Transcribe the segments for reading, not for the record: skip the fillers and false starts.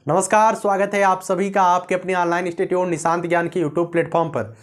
नमस्कार, स्वागत है आप सभी का आपके अपने ऑनलाइन इंस्टीट्यूट निशांत ज्ञान के यूट्यूब प्लेटफॉर्म पर।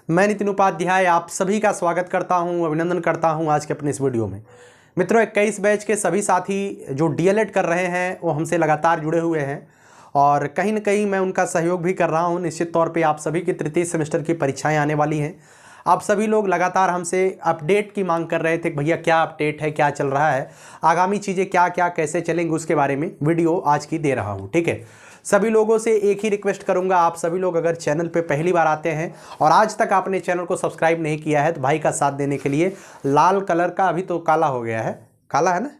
मैं नितिन उपाध्याय आप सभी का स्वागत करता हूं, अभिनंदन करता हूं आज के अपने इस वीडियो में। मित्रों, 21 बैच के सभी साथी जो डीएलएड कर रहे हैं वो हमसे लगातार जुड़े हुए हैं और कहीं ना कहीं मैं उनका सहयोग भी कर रहा हूँ। निश्चित तौर पर आप सभी की तृतीय सेमेस्टर की परीक्षाएँ आने वाली हैं। आप सभी लोग लगातार हमसे अपडेट की मांग कर रहे थे कि भैया क्या अपडेट है, क्या चल रहा है, आगामी चीज़ें क्या क्या कैसे चलेंगी, उसके बारे में वीडियो आज की दे रहा हूं। ठीक है, सभी लोगों से एक ही रिक्वेस्ट करूंगा, आप सभी लोग अगर चैनल पे पहली बार आते हैं और आज तक आपने चैनल को सब्सक्राइब नहीं किया है तो भाई का साथ देने के लिए लाल कलर का, अभी तो काला हो गया है, काला है ना,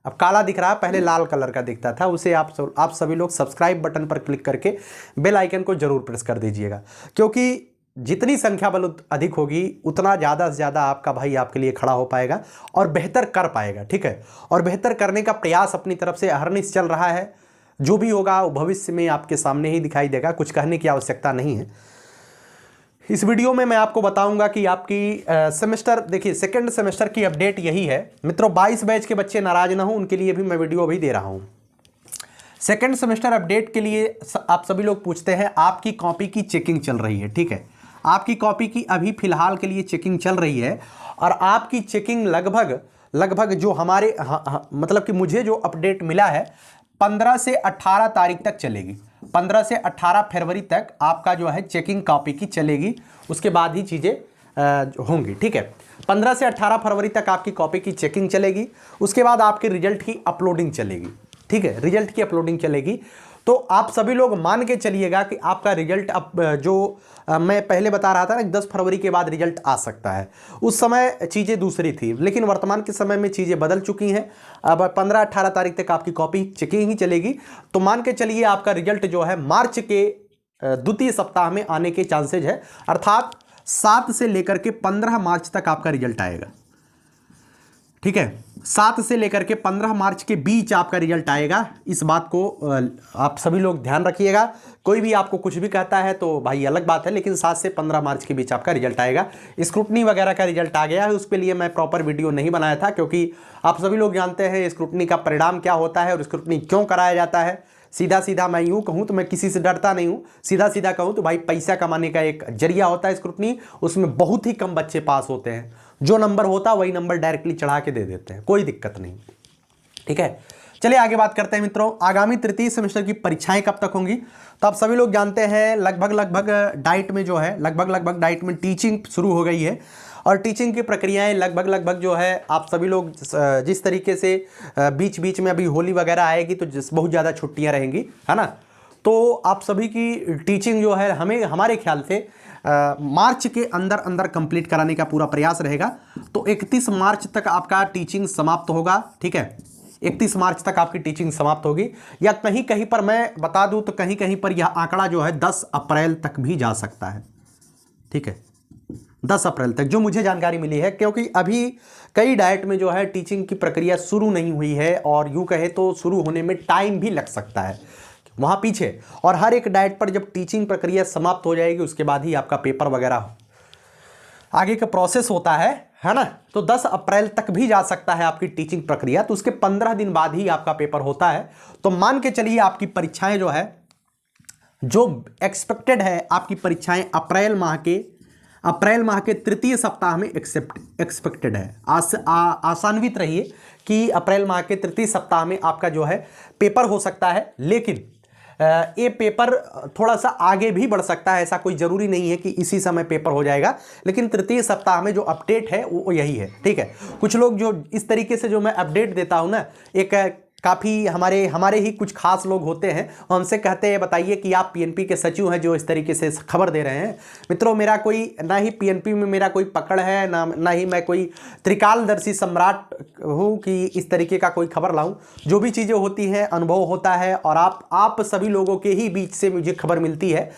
अब काला दिख रहा है, पहले लाल कलर का दिखता था, उसे आप सभी लोग सब्सक्राइब बटन पर क्लिक करके बेल आइकन को जरूर प्रेस कर दीजिएगा, क्योंकि जितनी संख्या बल अधिक होगी उतना ज़्यादा से ज़्यादा आपका भाई आपके लिए खड़ा हो पाएगा और बेहतर कर पाएगा। ठीक है, और बेहतर करने का प्रयास अपनी तरफ से अहरनिश चल रहा है। जो भी होगा वो भविष्य में आपके सामने ही दिखाई देगा, कुछ कहने की आवश्यकता नहीं है। इस वीडियो में मैं आपको बताऊंगा कि आपकी सेमेस्टर, देखिए सेकेंड सेमेस्टर की अपडेट यही है मित्रों। 22 बैच के बच्चे नाराज ना हो, उनके लिए भी मैं वीडियो अभी दे रहा हूँ। सेकेंड सेमेस्टर अपडेट के लिए आप सभी लोग पूछते हैं, आपकी कॉपी की चेकिंग चल रही है। ठीक है, आपकी कॉपी की अभी फिलहाल के लिए चेकिंग चल रही है और आपकी चेकिंग लगभग जो हमारे मतलब कि मुझे जो अपडेट मिला है 15 से 18 तारीख तक चलेगी। 15 से 18 फरवरी तक आपका जो है चेकिंग कॉपी की चलेगी, उसके बाद ही चीज़ें होंगी। ठीक है, 15 से 18 फरवरी तक आपकी कॉपी की चेकिंग चलेगी, उसके बाद आपके रिजल्ट की अपलोडिंग चलेगी। ठीक है, रिजल्ट की अपलोडिंग चलेगी। तो आप सभी लोग मान के चलिएगा कि आपका रिजल्ट अब जो मैं पहले बता रहा था ना, 10 फरवरी के बाद रिजल्ट आ सकता है, उस समय चीज़ें दूसरी थी, लेकिन वर्तमान के समय में चीज़ें बदल चुकी हैं। अब 15-18 तारीख तक आपकी कॉपी चेकिंग ही चलेगी। तो मान के चलिए आपका रिजल्ट जो है मार्च के द्वितीय सप्ताह में आने के चांसेज है, अर्थात 7 से लेकर के 15 मार्च तक आपका रिजल्ट आएगा। ठीक है, 7 से लेकर के 15 मार्च के बीच आपका रिजल्ट आएगा। इस बात को आप सभी लोग ध्यान रखिएगा। कोई भी आपको कुछ भी कहता है तो भाई अलग बात है, लेकिन 7 से 15 मार्च के बीच आपका रिजल्ट आएगा। स्क्रूटनी वगैरह का रिजल्ट आ गया है, उसके लिए मैं प्रॉपर वीडियो नहीं बनाया था, क्योंकि आप सभी लोग जानते हैं स्क्रूटनी का परिणाम क्या होता है और स्क्रूटनी क्यों कराया जाता है। सीधा सीधा मैं यूँ कहूँ तो मैं किसी से डरता नहीं हूँ, सीधा सीधा कहूँ तो भाई पैसा कमाने का एक जरिया होता है स्क्रूटनी। उसमें बहुत ही कम बच्चे पास होते हैं, जो नंबर होता है वही नंबर डायरेक्टली चढ़ा के दे देते हैं, कोई दिक्कत नहीं। ठीक है, चलिए आगे बात करते हैं मित्रों। आगामी तृतीय सेमेस्टर की परीक्षाएं कब तक होंगी, तो आप सभी लोग जानते हैं लगभग डाइट में जो है लगभग डाइट में टीचिंग शुरू हो गई है और टीचिंग की प्रक्रियाएं लगभग जो है आप सभी लोग जिस तरीके से बीच बीच में अभी होली वगैरह आएगी तो बहुत ज़्यादा छुट्टियां रहेंगी, है ना। तो आप सभी की टीचिंग जो है हमारे ख्याल से मार्च के अंदर कंप्लीट कराने का पूरा प्रयास रहेगा। तो 31 मार्च तक आपका टीचिंग समाप्त होगा। ठीक है, 31 मार्च तक आपकी टीचिंग समाप्त होगी, या कहीं कहीं पर मैं बता दूं तो कहीं कहीं पर यह आंकड़ा जो है 10 अप्रैल तक भी जा सकता है। ठीक है, 10 अप्रैल तक जो मुझे जानकारी मिली है, क्योंकि अभी कई डाइट में जो है टीचिंग की प्रक्रिया शुरू नहीं हुई है और यूँ कहे तो शुरू होने में टाइम भी लग सकता है वहाँ पीछे। और हर एक डाइट पर जब टीचिंग प्रक्रिया समाप्त हो जाएगी उसके बाद ही आपका पेपर वगैरह आगे का प्रोसेस होता है ना। तो 10 अप्रैल तक भी जा सकता है आपकी टीचिंग प्रक्रिया, तो उसके 15 दिन बाद ही आपका पेपर होता है। तो मान के चलिए आपकी परीक्षाएं जो है, जो एक्सपेक्टेड है आपकी परीक्षाएं अप्रैल माह के तृतीय सप्ताह में एक्सपेक्टेड है। आशान्वित रहिए कि अप्रैल माह के तृतीय सप्ताह में आपका जो है पेपर हो सकता है, लेकिन ये पेपर थोड़ा सा आगे भी बढ़ सकता है। ऐसा कोई ज़रूरी नहीं है कि इसी समय पेपर हो जाएगा, लेकिन तृतीय सप्ताह में जो अपडेट है वो यही है। ठीक है, कुछ लोग जो इस तरीके से जो मैं अपडेट देता हूँ ना, एक काफ़ी हमारे ही कुछ खास लोग होते हैं, वो हमसे कहते हैं बताइए कि आप पीएनपी के सचिव हैं जो इस तरीके से खबर दे रहे हैं। मित्रों, मेरा कोई ना ही पीएनपी में मेरा कोई पकड़ है, ना ही मैं कोई त्रिकालदर्शी सम्राट हूँ कि इस तरीके का कोई खबर लाऊं। जो भी चीज़ें होती हैं अनुभव होता है और आप सभी लोगों के ही बीच से मुझे खबर मिलती है।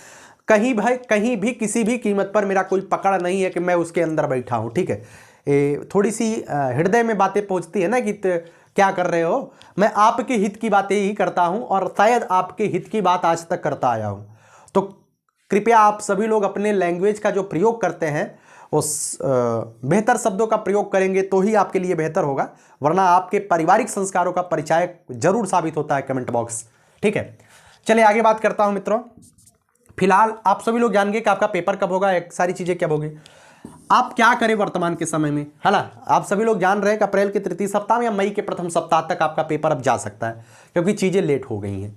कहीं भी किसी भी कीमत पर मेरा कोई पकड़ नहीं है कि मैं उसके अंदर बैठा हूँ। ठीक है, थोड़ी सी हृदय में बातें पहुँचती है ना कि क्या कर रहे हो, मैं आपके हित की बातें ही करता हूं और शायद आपके हित की बात आज तक करता आया हूं। तो कृपया आप सभी लोग अपने लैंग्वेज का जो प्रयोग करते हैं उस बेहतर शब्दों का प्रयोग करेंगे तो ही आपके लिए बेहतर होगा, वरना आपके पारिवारिक संस्कारों का परिचय जरूर साबित होता है कमेंट बॉक्स। ठीक है, चलिए आगे बात करता हूं मित्रों। फिलहाल आप सभी लोग जान गए कि आपका पेपर कब होगा, एक सारी चीजें कब होगी। आप क्या करें वर्तमान के समय में, है ना। आप सभी लोग जान रहे हैं कि अप्रैल के तृतीय सप्ताह में या मई के प्रथम सप्ताह तक आपका पेपर अब जा सकता है, क्योंकि चीजें लेट हो गई हैं।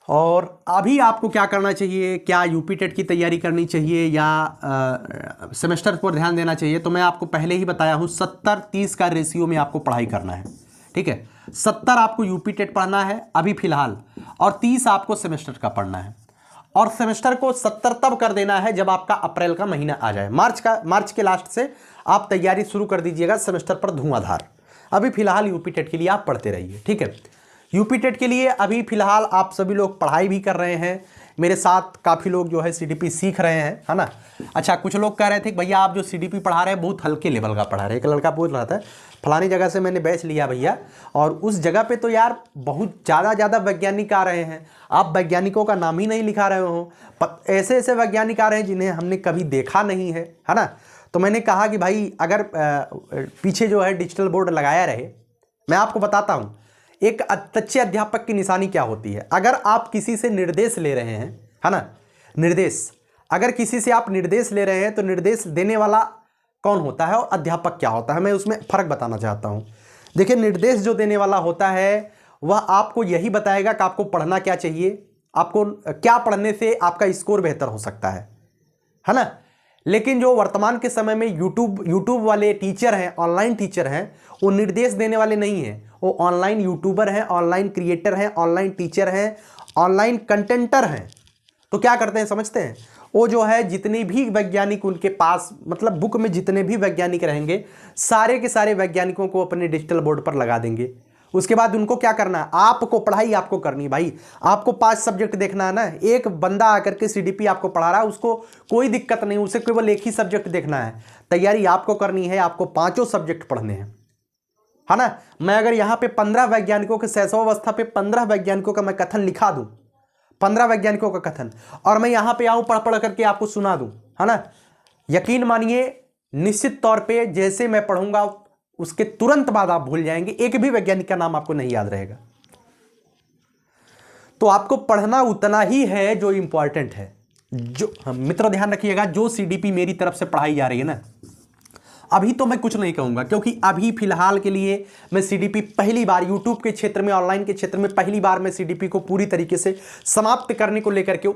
और अभी आपको क्या करना चाहिए, क्या यूपी टेट की तैयारी करनी चाहिए या सेमेस्टर पर ध्यान देना चाहिए, तो मैं आपको पहले ही बताया हूं 70-30 का रेशियो में आपको पढ़ाई करना है। ठीक है, 70 आपको यूपी टेट पढ़ना है अभी फिलहाल, और 30 आपको सेमेस्टर का पढ़ना है। और सेमेस्टर को 70 तब कर देना है जब आपका अप्रैल का महीना आ जाए। मार्च के लास्ट से आप तैयारी शुरू कर दीजिएगा सेमेस्टर पर धुआंधार। अभी फिलहाल यूपी टेट के लिए आप पढ़ते रहिए। ठीक है, यूपी टेट के लिए अभी फिलहाल आप सभी लोग पढ़ाई भी कर रहे हैं, मेरे साथ काफ़ी लोग जो है सीडीपी सीख रहे हैं, है ना। अच्छा, कुछ लोग कह रहे थे कि भैया आप जो सीडीपी पढ़ा रहे हैं बहुत हल्के लेवल का पढ़ा रहे हैं। एक लड़का पूछ रहा था फलानी जगह से मैंने बैच लिया भैया, और उस जगह पे तो यार बहुत ज़्यादा वैज्ञानिक आ रहे हैं, आप वैज्ञानिकों का नाम ही नहीं लिखा रहे हो, ऐसे ऐसे वैज्ञानिक आ रहे हैं जिन्हें हमने कभी देखा नहीं है ना। तो मैंने कहा कि भाई अगर पीछे जो है डिजिटल बोर्ड लगाया रहे, मैं आपको बताता हूँ एक अच्छे अध्यापक की निशानी क्या होती है। अगर आप किसी से निर्देश ले रहे हैं, है ना, निर्देश, अगर किसी से आप निर्देश ले रहे हैं तो निर्देश देने वाला कौन होता है और अध्यापक क्या होता है, मैं उसमें फ़र्क बताना चाहता हूँ। देखिए, निर्देश जो देने वाला होता है वह आपको यही बताएगा कि आपको पढ़ना क्या चाहिए, आपको क्या पढ़ने से आपका स्कोर बेहतर हो सकता है ना। लेकिन जो वर्तमान के समय में यूट्यूब वाले टीचर हैं, ऑनलाइन टीचर हैं, वो निर्देश देने वाले नहीं हैं, वो ऑनलाइन यूट्यूबर हैं, ऑनलाइन क्रिएटर हैं, ऑनलाइन टीचर हैं, ऑनलाइन कंटेंटर हैं। तो क्या करते हैं समझते हैं, वो जो है जितने भी वैज्ञानिक उनके पास, मतलब बुक में जितने भी वैज्ञानिक रहेंगे सारे के सारे वैज्ञानिकों को अपने डिजिटल बोर्ड पर लगा देंगे। उसके बाद उनको क्या करना है, आपको पढ़ाई आपको करनी है भाई। आपको 5 सब्जेक्ट देखना है ना, एक बंदा आकर के सीडीपी आपको पढ़ा रहा है, उसको कोई दिक्कत नहीं, उसे केवल एक ही सब्जेक्ट देखना है। तैयारी आपको करनी है, आपको 5 सब्जेक्ट पढ़ने हैं, है ना। मैं अगर यहाँ पे 15 वैज्ञानिकों के शैशवावस्था पे 15 वैज्ञानिकों का मैं कथन लिखा दूं, 15 वैज्ञानिकों का कथन, और मैं यहाँ पे आऊं पढ़ करके आपको सुना दूं, है ना, यकीन मानिए निश्चित तौर पे जैसे मैं पढ़ूंगा उसके तुरंत बाद आप भूल जाएंगे, एक भी वैज्ञानिक का नाम आपको नहीं याद रहेगा। तो आपको पढ़ना उतना ही है जो इंपॉर्टेंट है। जो मित्रों ध्यान रखिएगा, जो सीडीपी मेरी तरफ से पढ़ाई जा रही है ना, अभी तो मैं कुछ नहीं कहूंगा, क्योंकि अभी फिलहाल के लिए मैं सीडीपी पहली बार यूट्यूब के क्षेत्र में, ऑनलाइन के क्षेत्र में पहली बार मैं सीडीपी को पूरी तरीके से समाप्त करने को लेकर के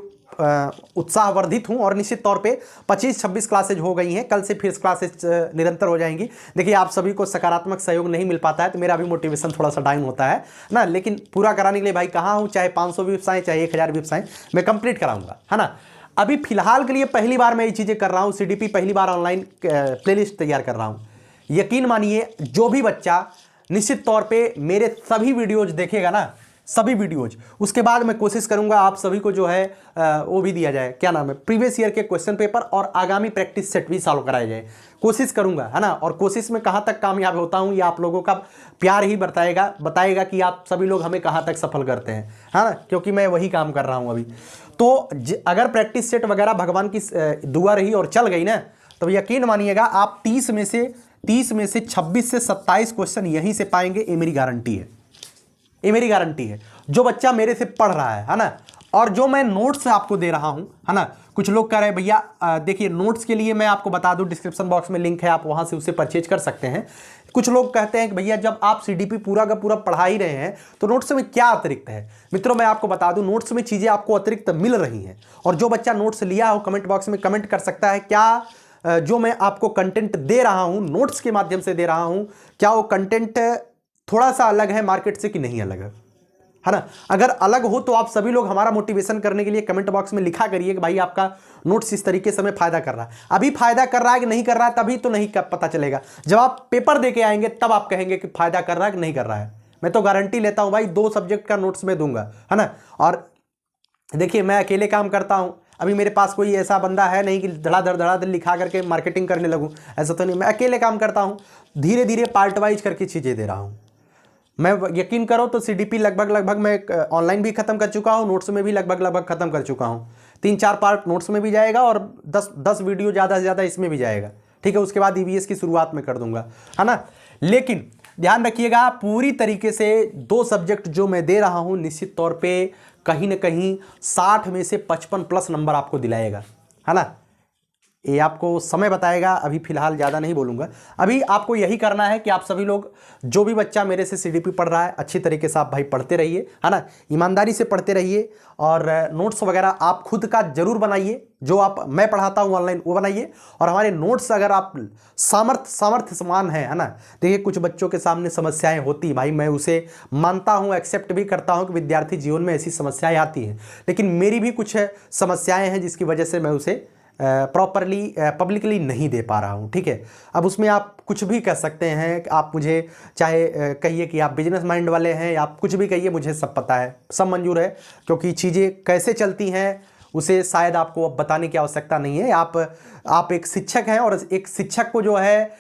उत्साहवर्धित हूं। और निश्चित तौर पे 25-26 क्लासेज हो गई हैं, कल से फिर क्लासेज निरंतर हो जाएंगी। देखिए, आप सभी को सकारात्मक सहयोग नहीं मिल पाता है तो मेरा भी मोटिवेशन थोड़ा सा डाउन होता है ना, लेकिन पूरा कराने के लिए भाई कहाँ हूँ, चाहे 500 व्यूज आएँ चाहे 1000 व्यूज आएँ, मैं कंप्लीट कराऊंगा, है ना। अभी फिलहाल के लिए पहली बार मैं ये चीज़ें कर रहा हूँ, सीडीपी पहली बार ऑनलाइन प्लेलिस्ट तैयार कर रहा हूँ। यकीन मानिए जो भी बच्चा निश्चित तौर पे मेरे सभी वीडियोज देखेगा ना, सभी वीडियोज, उसके बाद मैं कोशिश करूंगा आप सभी को जो है वो भी दिया जाए, क्या नाम है, प्रीवियस ईयर के क्वेश्चन पेपर और आगामी प्रैक्टिस सेट भी सॉल्व कराया जाए, कोशिश करूंगा, है ना। और कोशिश में कहाँ तक कामयाब होता हूँ ये आप लोगों का प्यार ही बताएगा कि आप सभी लोग हमें कहाँ तक सफल करते हैं, है ना, क्योंकि मैं वही काम कर रहा हूँ अभी। तो अगर प्रैक्टिस सेट वगैरह भगवान की दुआ रही और चल गई ना, तो यकीन मानिएगा आप 30 में से 26 से 27 क्वेश्चन यहीं से पाएंगे, ये मेरी गारंटी है, ये मेरी गारंटी है। जो बच्चा मेरे से पढ़ रहा है ना, और जो मैं नोट्स आपको दे रहा हूं, है ना। कुछ लोग कह रहे हैं भैया देखिए नोट्स के लिए मैं आपको बता दूं, डिस्क्रिप्शन बॉक्स में लिंक है, आप वहां से उसे परचेज कर सकते हैं। कुछ लोग कहते हैं कि भैया जब आप सीडीपी पूरा का पूरा पढ़ा ही रहे हैं तो नोट्स में क्या अतिरिक्त है। मित्रों मैं आपको बता दूं, नोट्स में चीजें आपको अतिरिक्त मिल रही हैं, और जो बच्चा नोट्स लिया हो कमेंट बॉक्स में कमेंट कर सकता है, क्या जो मैं आपको कंटेंट दे रहा हूं, नोट्स के माध्यम से दे रहा हूं, क्या वो कंटेंट थोड़ा सा अलग है मार्केट से कि नहीं अलग है ना। अगर अलग हो तो आप सभी लोग हमारा मोटिवेशन करने के लिए कमेंट बॉक्स में लिखा करिए कि भाई आपका नोट्स इस तरीके से हमें फायदा कर रहा है। अभी फायदा कर रहा है कि नहीं कर रहा है तभी तो नहीं पता चलेगा, जब आप पेपर दे के आएंगे तब आप कहेंगे कि फायदा कर रहा है कि नहीं कर रहा है। मैं तो गारंटी लेता हूं भाई 2 सब्जेक्ट का नोट्स में दूंगा, है ना। और देखिए मैं अकेले काम करता हूं, अभी मेरे पास कोई ऐसा बंदा है नहीं कि धड़ाधड़ लिखा करके मार्केटिंग करने लगूं, ऐसा तो नहीं। मैं अकेले काम करता हूं, धीरे धीरे पार्ट वाइज करके चीज़ें दे रहा हूं। मैं यकीन करो तो सीडीपी लगभग मैं ऑनलाइन भी खत्म कर चुका हूं, नोट्स में भी लगभग खत्म कर चुका हूं। 3-4 पार्ट नोट्स में भी जाएगा और 10 वीडियो ज़्यादा से ज़्यादा इसमें भी जाएगा, ठीक है। उसके बाद ईवीएस की शुरुआत में कर दूंगा, है ना। लेकिन ध्यान रखिएगा पूरी तरीके से 2 सब्जेक्ट जो मैं दे रहा हूं निश्चित तौर पे कहीं ना कहीं 60 में से 55 प्लस नंबर आपको दिलाएगा, है ना। ये आपको समय बताएगा, अभी फिलहाल ज़्यादा नहीं बोलूँगा। अभी आपको यही करना है कि आप सभी लोग, जो भी बच्चा मेरे से सीडीपी पढ़ रहा है, अच्छी तरीके से आप भाई पढ़ते रहिए, है ना, ईमानदारी से पढ़ते रहिए। और नोट्स वगैरह आप खुद का जरूर बनाइए, जो मैं पढ़ाता हूँ ऑनलाइन वो बनाइए। और हमारे नोट्स अगर आप सामर्थ्य समान है ना। देखिए कुछ बच्चों के सामने समस्याएं होती, भाई मैं उसे मानता हूँ, एक्सेप्ट भी करता हूँ कि विद्यार्थी जीवन में ऐसी समस्याएं आती हैं, लेकिन मेरी भी कुछ समस्याएं हैं जिसकी वजह से मैं उसे प्रॉपरली पब्लिकली नहीं दे पा रहा हूँ, ठीक है। अब उसमें आप कुछ भी कह सकते हैं, आप मुझे चाहे कहिए कि आप बिजनेस माइंड वाले हैं, आप कुछ भी कहिए, मुझे सब पता है, सब मंजूर है। क्योंकि चीज़ें कैसे चलती हैं उसे शायद आपको अब बताने की आवश्यकता नहीं है। आप एक शिक्षक हैं, और एक शिक्षक को जो है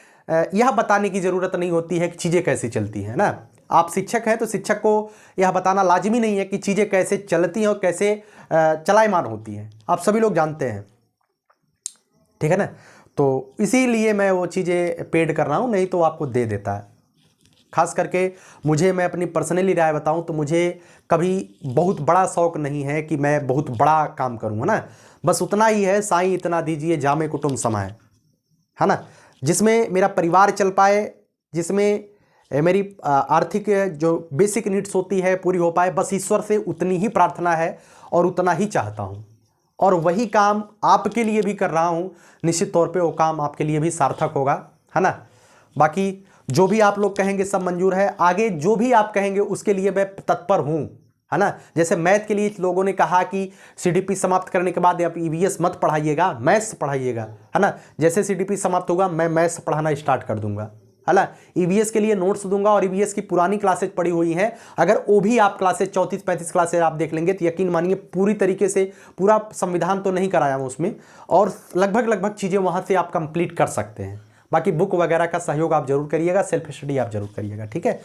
यह बताने की ज़रूरत नहीं होती है कि चीज़ें कैसे चलती हैं ना। आप शिक्षक हैं तो शिक्षक को यह बताना लाजमी नहीं है कि चीज़ें कैसे चलती हैं और कैसे चलायमान होती हैं, आप सभी लोग जानते हैं, ठीक है ना। तो इसीलिए मैं वो चीज़ें पेड कर रहा हूँ, नहीं तो आपको दे देता है। खास करके मैं अपनी पर्सनली राय बताऊँ तो मुझे कभी बहुत बड़ा शौक़ नहीं है कि मैं बहुत बड़ा काम करूँ, ना। बस उतना ही है, साईं इतना दीजिए जामे कुटुंब समाए, है ना, जिसमें मेरा परिवार चल पाए, जिसमें मेरी आर्थिक जो बेसिक नीड्स होती है पूरी हो पाए। बस ईश्वर से उतनी ही प्रार्थना है और उतना ही चाहता हूँ, और वही काम आपके लिए भी कर रहा हूँ। निश्चित तौर पे वो काम आपके लिए भी सार्थक होगा, है ना। बाकी जो भी आप लोग कहेंगे सब मंजूर है, आगे जो भी आप कहेंगे उसके लिए मैं तत्पर हूँ, है ना। जैसे मैथ के लिए लोगों ने कहा कि सीडीपी समाप्त करने के बाद आप ईवीएस मत पढ़ाइएगा, मैथ्स पढ़ाइएगा, है ना। जैसे सीडीपी समाप्त होगा मैं मैथ्स पढ़ाना स्टार्ट कर दूंगा, है ना। ईवीएस के लिए नोट्स दूंगा, और ईवीएस की पुरानी क्लासेज पड़ी हुई हैं, अगर वो भी आप क्लासेज 34-35 क्लासेज आप देख लेंगे तो यकीन मानिए पूरी तरीके से पूरा संविधान तो नहीं कराया हूँ उसमें, और लगभग चीज़ें वहाँ से आप कंप्लीट कर सकते हैं। बाकी बुक वगैरह का सहयोग आप जरूर करिएगा, सेल्फ स्टडी आप जरूर करिएगा, ठीक है।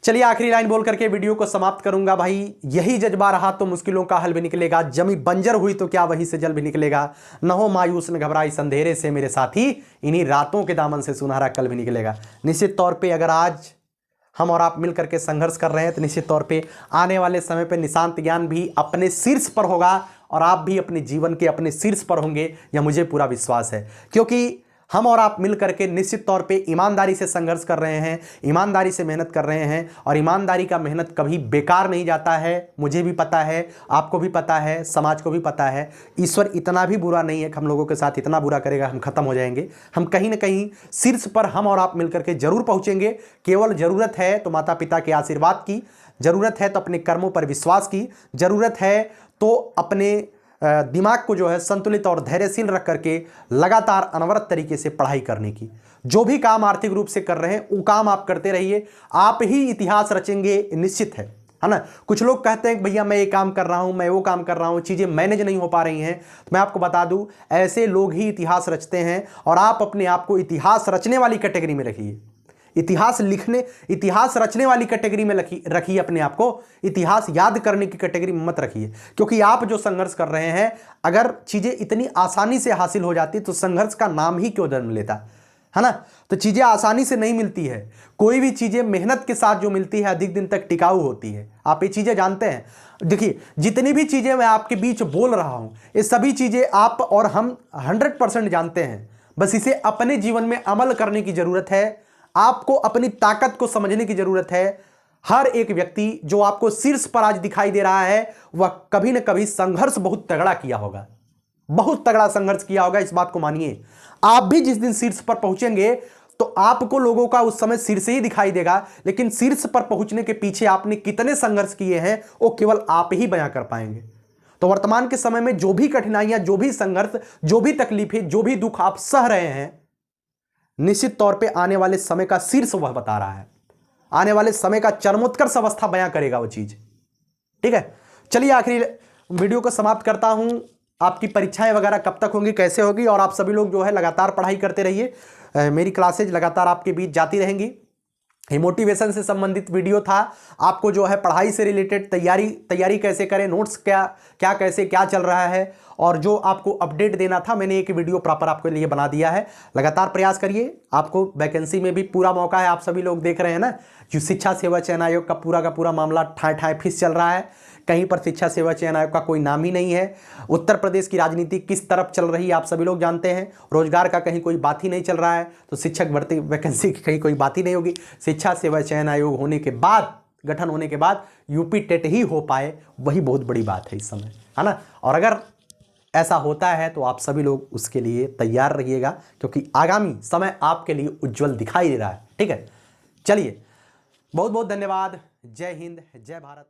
चलिए आखिरी लाइन बोल करके वीडियो को समाप्त करूंगा। भाई यही जज्बा रहा तो मुश्किलों का हल भी निकलेगा, जमी बंजर हुई तो क्या वहीं से जल भी निकलेगा। न हो मायूस न घबराई अंधेरे से मेरे साथी, इन्हीं रातों के दामन से सुनहरा कल भी निकलेगा। निश्चित तौर पे अगर आज हम और आप मिल करके संघर्ष कर रहे हैं तो निश्चित तौर पे आने वाले समय पे निशांत ज्ञान भी अपने शीर्ष पर होगा, और आप भी अपने जीवन के अपने शीर्ष पर होंगे, यह मुझे पूरा विश्वास है। क्योंकि हम और आप मिल करके निश्चित तौर पे ईमानदारी से संघर्ष कर रहे हैं, ईमानदारी से मेहनत कर रहे हैं, और ईमानदारी का मेहनत कभी बेकार नहीं जाता है। मुझे भी पता है, आपको भी पता है, समाज को भी पता है। ईश्वर इतना भी बुरा नहीं है कि हम लोगों के साथ इतना बुरा करेगा हम खत्म हो जाएंगे। हम कहीं ना कहीं शीर्ष पर हम और आप मिल करके जरूर पहुँचेंगे। केवल ज़रूरत है तो माता पिता के आशीर्वाद की, ज़रूरत है तो अपने कर्मों पर विश्वास की, ज़रूरत है तो अपने दिमाग को जो है संतुलित और धैर्यशील रख करके लगातार अनवरत तरीके से पढ़ाई करने की। जो भी काम आर्थिक रूप से कर रहे हैं वो काम आप करते रहिए, आप ही इतिहास रचेंगे, निश्चित है ना। कुछ लोग कहते हैं कि भैया मैं ये काम कर रहा हूं, मैं वो काम कर रहा हूं, चीज़ें मैनेज नहीं हो पा रही हैं। तो मैं आपको बता दूं, ऐसे लोग ही इतिहास रचते हैं, और आप अपने आप को इतिहास रचने वाली कैटेगरी में रखिए। इतिहास रचने वाली कैटेगरी में रखिए अपने आप को, इतिहास याद करने की कैटेगरी में मत रखिए। क्योंकि आप जो संघर्ष कर रहे हैं, अगर चीजें इतनी आसानी से हासिल हो जाती तो संघर्ष का नाम ही क्यों जन्म लेता, है ना। तो चीजें आसानी से नहीं मिलती है, कोई भी चीजें मेहनत के साथ जो मिलती है अधिक दिन तक टिकाऊ होती है। आप ये चीजें जानते हैं। देखिए जितनी भी चीजें मैं आपके बीच बोल रहा हूं, ये सभी चीजें आप और हम 100% जानते हैं। बस इसे अपने जीवन में अमल करने की जरूरत है। आपको अपनी ताकत को समझने की जरूरत है। हर एक व्यक्ति जो आपको शीर्ष पर आज दिखाई दे रहा है, वह कभी ना कभी संघर्ष बहुत तगड़ा किया होगा, बहुत तगड़ा संघर्ष किया होगा, इस बात को मानिए। आप भी जिस दिन शीर्ष पर पहुंचेंगे तो आपको लोगों का उस समय शीर्ष ही दिखाई देगा, लेकिन शीर्ष पर पहुंचने के पीछे आपने कितने संघर्ष किए हैं वो केवल आप ही बयां कर पाएंगे। तो वर्तमान के समय में जो भी कठिनाइयां, जो भी संघर्ष, जो भी तकलीफें, जो भी दुख आप सह रहे हैं, निश्चित तौर पे आने वाले समय का शीर्ष वह बता रहा है, आने वाले समय का चरमोत्कर्ष अवस्था बयां करेगा वो चीज, ठीक है। चलिए आखिरी वीडियो को समाप्त करता हूं। आपकी परीक्षाएं वगैरह कब तक होंगी, कैसे होगी, और आप सभी लोग जो है लगातार पढ़ाई करते रहिए। मेरी क्लासेज लगातार आपके बीच जाती रहेंगी। ये मोटिवेशन से संबंधित वीडियो था। आपको जो है पढ़ाई से रिलेटेड तैयारी कैसे करें, नोट्स क्या कैसे क्या चल रहा है, और जो आपको अपडेट देना था, मैंने एक वीडियो प्रॉपर आपके लिए बना दिया है। लगातार प्रयास करिए, आपको वैकेंसी में भी पूरा मौका है। आप सभी लोग देख रहे हैं ना, जो शिक्षा सेवा चयन आयोग का पूरा मामला ठाए ठाए फिस चल रहा है। कहीं पर शिक्षा सेवा चयन आयोग का कोई नाम ही नहीं है। उत्तर प्रदेश की राजनीति किस तरफ चल रही है आप सभी लोग जानते हैं। रोजगार का कहीं कोई बात ही नहीं चल रहा है, तो शिक्षक भर्ती वैकेंसी की कहीं कोई बात ही नहीं होगी। शिक्षा सेवा चयन आयोग होने के बाद, गठन होने के बाद यूपी टेट ही हो पाए, वही बहुत बड़ी बात है इस समय, है ना। और अगर ऐसा होता है तो आप सभी लोग उसके लिए तैयार रहिएगा, क्योंकि आगामी समय आपके लिए उज्जवल दिखाई दे रहा है। ठीक है, चलिए, बहुत बहुत धन्यवाद। जय हिंद, जय भारत।